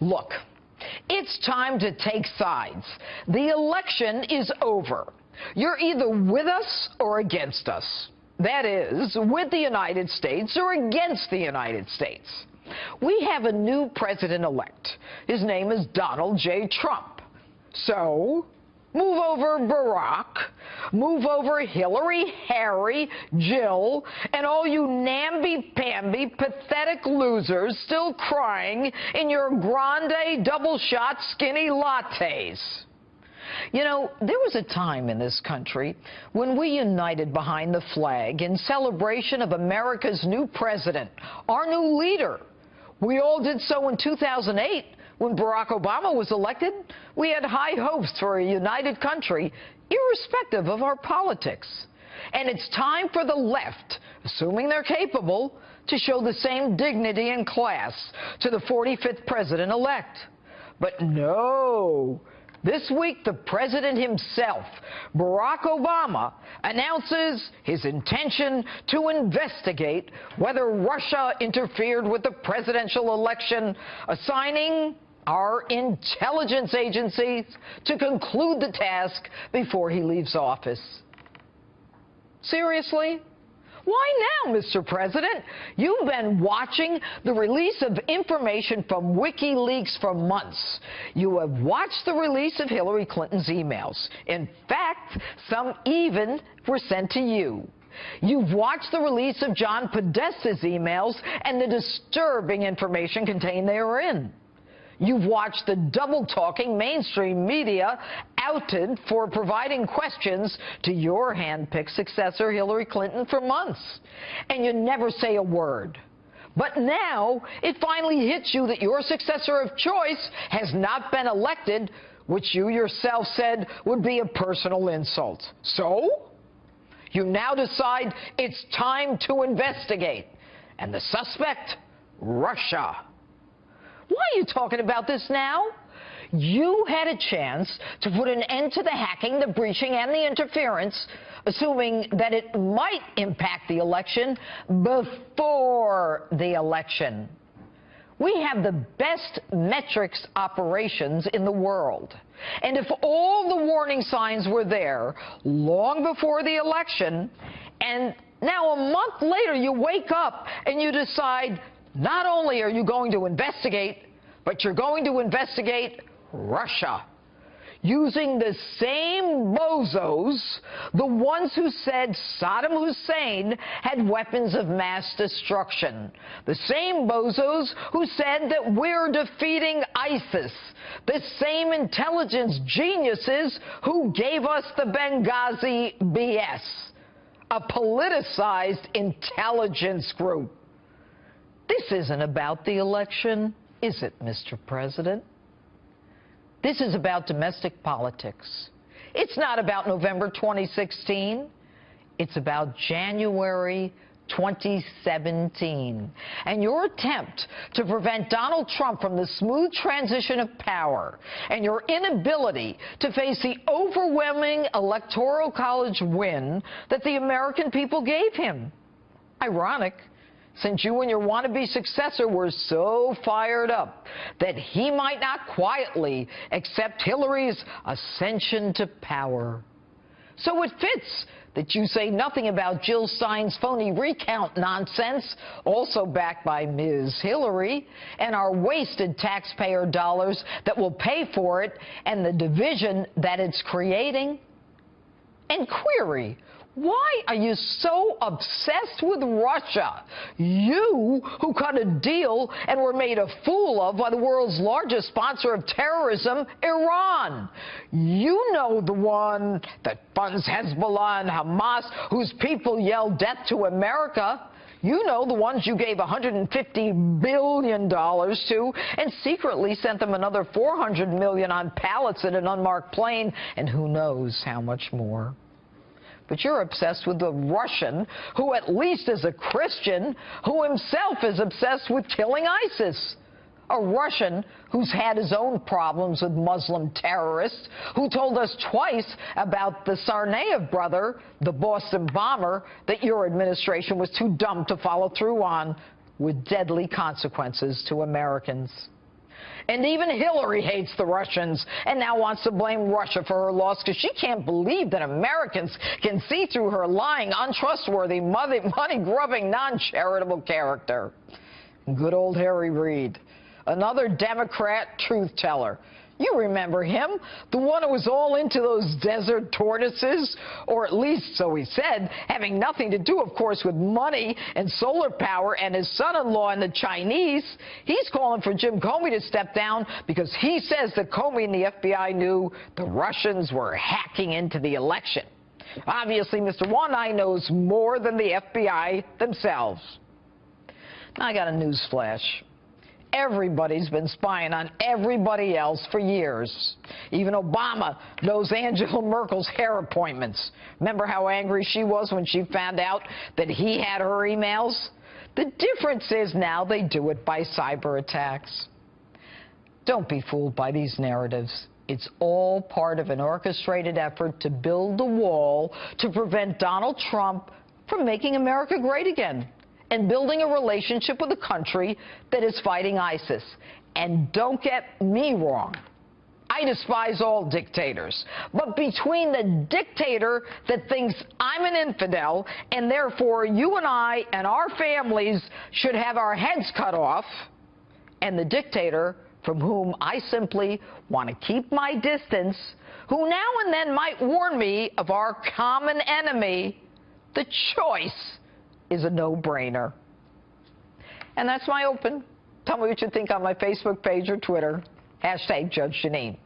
Look, it's time to take sides. The election is over. You're either with us or against us. That is, with the United States or against the United States. We have a new president-elect. His name is Donald J. Trump. So, move over Barack, move over Hillary, Harry, Jill, and all you namby-pamby, pathetic losers still crying in your grande double-shot skinny lattes. You know, there was a time in this country when we united behind the flag in celebration of America's new president, our new leader. We all did so in 2008 when Barack Obama was elected. We had high hopes for a united country, irrespective of our politics. And it's time for the left, assuming they're capable, to show the same dignity and class to the 45th president-elect. But no. This week, the president himself, Barack Obama, announces his intention to investigate whether Russia interfered with the presidential election, assigning our intelligence agencies to conclude the task before he leaves office. Seriously? Why now, Mr. President? You've been watching the release of information from WikiLeaks for months. You have watched the release of Hillary Clinton's emails. In fact, some even were sent to you. You've watched the release of John Podesta's emails and the disturbing information contained therein. You've watched the double-talking mainstream media outed for providing questions to your hand-picked successor, Hillary Clinton, for months. And you never say a word. But now it finally hits you that your successor of choice has not been elected, which you yourself said would be a personal insult. So you now decide it's time to investigate. And the suspect, Russia. Why are you talking about this now? You had a chance to put an end to the hacking, the breaching, and the interference, assuming that it might impact the election before the election. We have the best metrics operations in the world. And if all the warning signs were there long before the election, and now a month later you wake up and you decide not only are you going to investigate, but you're going to investigate Russia, using the same bozos, the ones who said Saddam Hussein had weapons of mass destruction, the same bozos who said that we're defeating ISIS, the same intelligence geniuses who gave us the Benghazi BS, a politicized intelligence group. This isn't about the election, is it, Mr. President? This is about domestic politics. It's not about November 2016. It's about January 2017. And your attempt to prevent Donald Trump from the smooth transition of power and your inability to face the overwhelming Electoral College win that the American people gave him. Ironic, since you and your wannabe successor were so fired up that he might not quietly accept Hillary's ascension to power. So it fits that you say nothing about Jill Stein's phony recount nonsense, also backed by Ms. Hillary, and our wasted taxpayer dollars that will pay for it, and the division that it's creating. And query, why are you so obsessed with Russia? You who cut a deal and were made a fool of by the world's largest sponsor of terrorism, Iran. You know, the one that funds Hezbollah and Hamas, whose people yell death to America. You know, the ones you gave $150 billion to and secretly sent them another $400 million on pallets in an unmarked plane, and who knows how much more. But you're obsessed with the Russian, who at least is a Christian, who himself is obsessed with killing ISIS. A Russian who's had his own problems with Muslim terrorists, who told us twice about the Tsarnaev brother, the Boston bomber, that your administration was too dumb to follow through on, with deadly consequences to Americans. And even Hillary hates the Russians and now wants to blame Russia for her loss because she can't believe that Americans can see through her lying, untrustworthy, money-grubbing, non-charitable character. Good old Harry Reid, another Democrat truth teller. You remember him, the one who was all into those desert tortoises, or at least, so he said, having nothing to do, of course, with money and solar power and his son-in-law and the Chinese. He's calling for Jim Comey to step down because he says that Comey and the FBI knew the Russians were hacking into the election. Obviously, Mr. One Eye knows more than the FBI themselves. Now, I got a news flash. Everybody's been spying on everybody else for years. Even Obama knows Angela Merkel's hair appointments. Remember how angry she was when she found out that he had her emails? The difference is now they do it by cyber attacks. Don't be fooled by these narratives. It's all part of an orchestrated effort to build a wall to prevent Donald Trump from making America great again and building a relationship with a country that is fighting ISIS. And don't get me wrong, I despise all dictators. But between the dictator that thinks I'm an infidel and therefore you and I and our families should have our heads cut off, and the dictator from whom I simply want to keep my distance, who now and then might warn me of our common enemy, the choice is a no-brainer. And that's my open. Tell me what you think on my Facebook page or Twitter. #Judge Jeanine.